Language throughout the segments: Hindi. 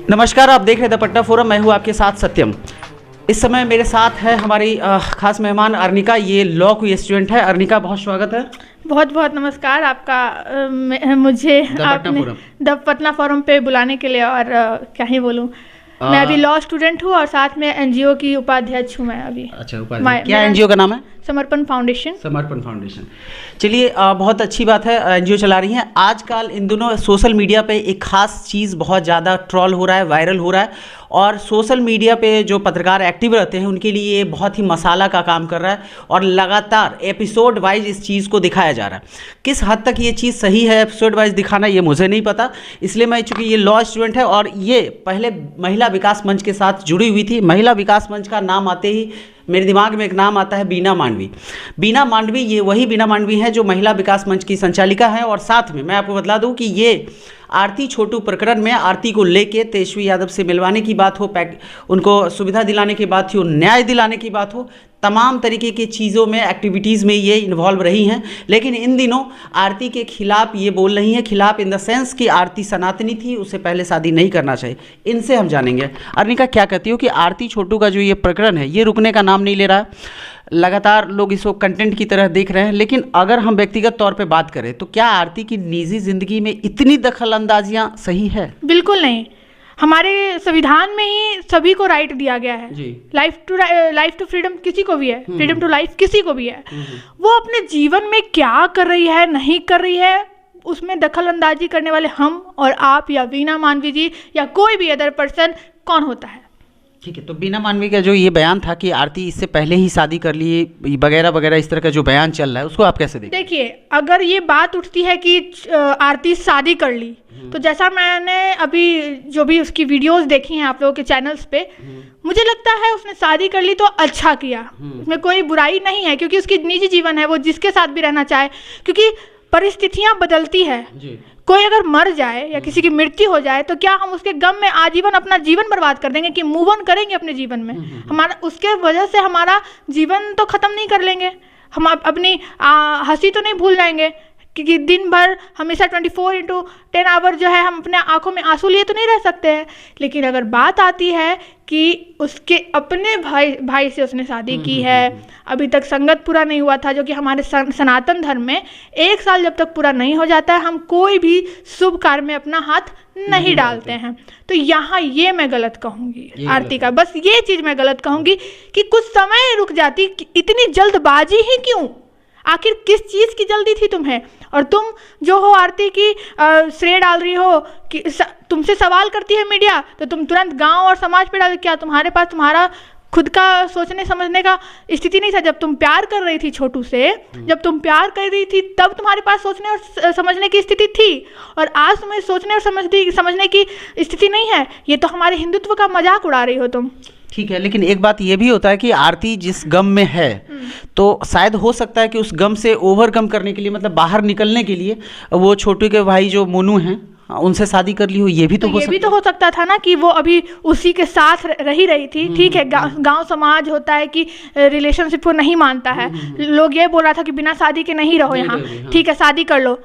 नमस्कार, आप देख रहे हैं द पटना फोरम। मैं हूं आपके साथ सत्यम। इस समय मेरे साथ है हमारी खास मेहमान अर्निका। ये लॉ की स्टूडेंट है। अर्निका, बहुत स्वागत है। बहुत बहुत नमस्कार आपका मुझे आपने द पटना फोरम पे बुलाने के लिए। और क्या ही बोलूं, मैं अभी लॉ स्टूडेंट हूँ और साथ में एनजीओ की उपाध्यक्ष हूँ मैं अभी। अच्छा, उपाध्यक्ष। क्या एनजीओ का नाम है? समर्पण फाउंडेशन। समर्पण फाउंडेशन। चलिए, बहुत अच्छी बात है, एनजीओ चला रही हैं। आजकल इन दिनों सोशल मीडिया पे एक खास चीज़ बहुत ज़्यादा ट्रोल हो रहा है, वायरल हो रहा है। और सोशल मीडिया पे जो पत्रकार एक्टिव रहते हैं उनके लिए ये बहुत ही मसाला का काम कर रहा है और लगातार एपिसोड वाइज इस चीज़ को दिखाया जा रहा है। किस हद तक ये चीज़ सही है एपिसोड वाइज दिखाना, ये मुझे नहीं पता। इसलिए मैं, चूँकि ये लॉ स्टूडेंट है और ये पहले महिला विकास मंच के साथ जुड़ी हुई थी। महिला विकास मंच का नाम आते ही मेरे दिमाग में एक नाम आता है, बीना मांडवी। बीना मांडवी, ये वही बीना मांडवी है जो महिला विकास मंच की संचालिका है। और साथ में मैं आपको बता दूं कि ये आरती छोटू प्रकरण में आरती को लेके तेजस्वी यादव से मिलवाने की बात हो, उनको सुविधा दिलाने की बात हो, न्याय दिलाने की बात हो, तमाम तरीके की चीज़ों में, एक्टिविटीज़ में ये इन्वॉल्व रही हैं। लेकिन इन दिनों आरती के खिलाफ ये बोल रही हैं, खिलाफ इन द सेंस कि आरती सनातनी थी, उसे पहले शादी नहीं करना चाहिए। इनसे हम जानेंगे। अर्निका, क्या कहती हो कि आरती छोटू का जो ये प्रकरण है ये रुकने का नाम नहीं ले रहा है, लगातार लोग इसको कंटेंट की तरह देख रहे हैं। लेकिन अगर हम व्यक्तिगत तौर पे बात करें तो क्या आरती की निजी जिंदगी में इतनी दखल अंदाजियाँ सही है? बिल्कुल नहीं। हमारे संविधान में ही सभी को राइट दिया गया है। लाइफ टू फ्रीडम किसी को भी है, फ्रीडम टू लाइफ किसी को भी है। वो अपने जीवन में क्या कर रही है, नहीं कर रही है, उसमें दखल अंदाजी करने वाले हम और आप या बीना मांडवी जी या कोई भी अदर पर्सन कौन होता है? ठीक है, तो बीना मांडवी का जो ये बयान था कि आरती इससे पहले ही शादी कर ली वगैरह वगैरह, इस तरह का जो बयान चल रहा है, उसको आप कैसे देखते? देखिए, अगर ये बात उठती है कि आरती शादी कर ली, तो जैसा मैंने अभी जो भी उसकी वीडियोस देखी हैं आप लोगों के चैनल्स पे, मुझे लगता है उसने शादी कर ली तो अच्छा किया। उसमें कोई बुराई नहीं है, क्योंकि उसकी निजी जीवन है, वो जिसके साथ भी रहना चाहे। क्योंकि परिस्थितियां बदलती है। कोई अगर मर जाए या किसी की मृत्यु हो जाए तो क्या हम उसके गम में आजीवन अपना जीवन बर्बाद कर देंगे कि मूव ऑन करेंगे अपने जीवन में? हमारा उसके वजह से हमारा जीवन तो ख़त्म नहीं कर लेंगे, हम अपनी हंसी तो नहीं भूल जाएंगे, क्योंकि दिन भर हमेशा 24/10 आवर जो है हम अपने आंखों में आंसू लिए तो नहीं रह सकते हैं। लेकिन अगर बात आती है कि उसके अपने भाई से उसने शादी की है, अभी तक संगत पूरा नहीं हुआ था, जो कि हमारे सनातन धर्म में 1 साल जब तक पूरा नहीं हो जाता है हम कोई भी शुभ कार्य में अपना हाथ नहीं डालते हैं। तो यहाँ ये मैं गलत कहूँगी आरती का, बस ये चीज़ मैं गलत कहूँगी कि कुछ समय रुक जाती। इतनी जल्दबाजी ही क्यों? आखिर किस चीज़ की जल्दी थी तुम्हें? और तुम जो हो आरती की श्रेय डाल रही हो कि तुमसे सवाल करती है मीडिया तो तुम तुरंत गांव और समाज पे डाल। क्या तुम्हारे पास तुम्हारा खुद का सोचने समझने का स्थिति नहीं था? जब तुम प्यार कर रही थी छोटू से, जब तुम प्यार कर रही थी तब तुम्हारे पास सोचने और समझने की स्थिति थी, और आज तुम्हें सोचने और समझने की स्थिति नहीं है। ये तो हमारे हिंदुत्व का मजाक उड़ा रही हो तुम। ठीक है, लेकिन एक बात ये भी होता है कि आरती जिस गम में है तो शायद हो सकता है कि उस गम से ओवरकम करने के लिए, मतलब बाहर निकलने के लिए, वो छोटू के भाई जो मोनू हैं उनसे शादी कर ली हो। ये भी तो हो सकता था ना कि वो अभी उसी के साथ रही थी। ठीक है, गांव समाज होता है कि रिलेशनशिप को नहीं मानता है। लोग ये बोल रहा था कि बिना शादी के नहीं रहो यहाँ, ठीक है शादी कर लो।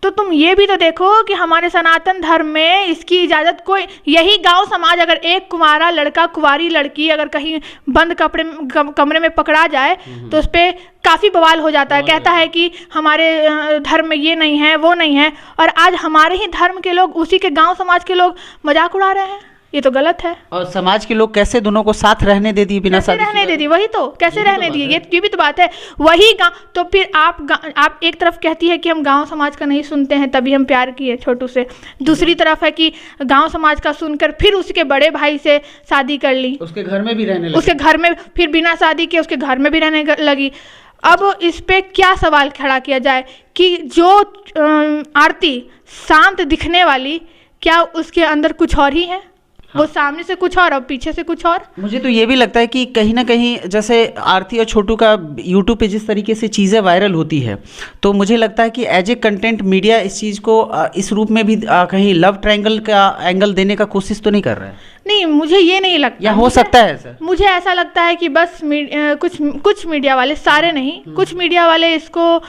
तो तुम ये भी तो देखो कि हमारे सनातन धर्म में इसकी इजाज़त कोई, यही गांव समाज अगर एक कुंवारा लड़का, कुंवारी लड़की अगर कहीं बंद कमरे में पकड़ा जाए तो उस पर काफ़ी बवाल हो जाता है। कहता है कि हमारे धर्म में ये नहीं है, वो नहीं है। और आज हमारे ही धर्म के लोग, उसी के गांव समाज के लोग मजाक उड़ा रहे हैं। ये तो गलत है। और समाज के लोग कैसे दोनों को साथ रहने दे दिए, बिना शादी रहने दे दी? वही तो, कैसे रहने दिए? ये भी तो बात है। वही गाँव, तो फिर आप एक तरफ कहती है कि हम गांव समाज का नहीं सुनते हैं तभी हम प्यार किए छोटू से, दूसरी तरफ है कि गांव समाज का सुनकर फिर उसके बड़े भाई से शादी कर ली, उसके घर में भी रहने लगी, उसके घर में फिर बिना शादी के उसके घर में भी रहने लगी। अब इस पे क्या सवाल खड़ा किया जाए कि जो आरती शांत दिखने वाली, क्या उसके अंदर कुछ और ही है? वो सामने से कुछ और पीछे से कुछ और। मुझे तो ये भी लगता है कि कहीं ना कहीं जैसे आरती और छोटू का यूट्यूब पे जिस तरीके से चीज़ें वायरल होती है, तो मुझे लगता है कि एज ए कंटेंट मीडिया इस चीज़ को इस रूप में भी कहीं लव ट्रायंगल का एंगल देने का कोशिश तो नहीं कर रहा है। नहीं, मुझे ये नहीं लगता। या हो सकता है सर, मुझे ऐसा लगता है कि बस कुछ मीडिया वाले, सारे नहीं, कुछ मीडिया वाले इसको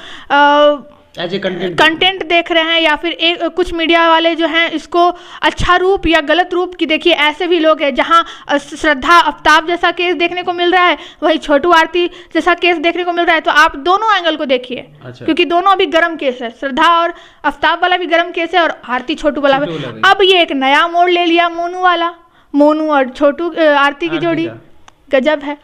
एज ए कंटेंट देख रहे हैं, या फिर कुछ मीडिया वाले जो हैं इसको अच्छा रूप या गलत रूप की, देखिए ऐसे भी लोग हैं जहां श्रद्धा आफ्ताब जैसा केस देखने को मिल रहा है, वही छोटू आरती जैसा केस देखने को मिल रहा है। तो आप दोनों एंगल को देखिए। अच्छा। क्योंकि दोनों अभी गर्म केस है, श्रद्धा और आफ्ताब वाला भी गर्म केस है और आरती छोटू वाला भी। अब ये एक नया मोड़ ले लिया मोनू वाला, मोनू और छोटू आरती की जोड़ी गजब है।